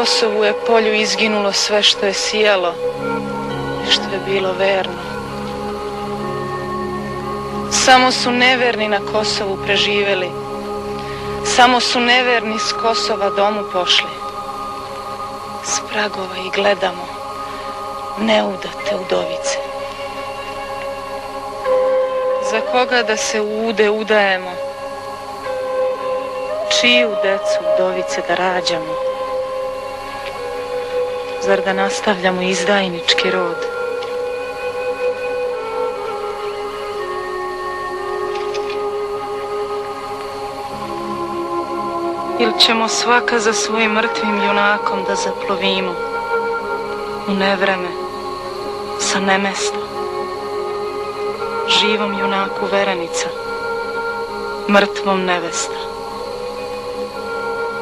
Kosovu je polju izginulo sve što je sijalo i što je bilo verno. Samo su neverni na Kosovu preživjeli, samo su neverni s Kosova domu pošli. S pragova i gledamo neudate udovice. Za koga da se ude udajemo, čiju decu udovice da rađamo? Zar da nastavljamo izdajnički rod? Ili ćemo svaka za svojim mrtvim junakom da zaplovimo u nevreme sa nemesta? Živom junaku verenica, mrtvom nevesta.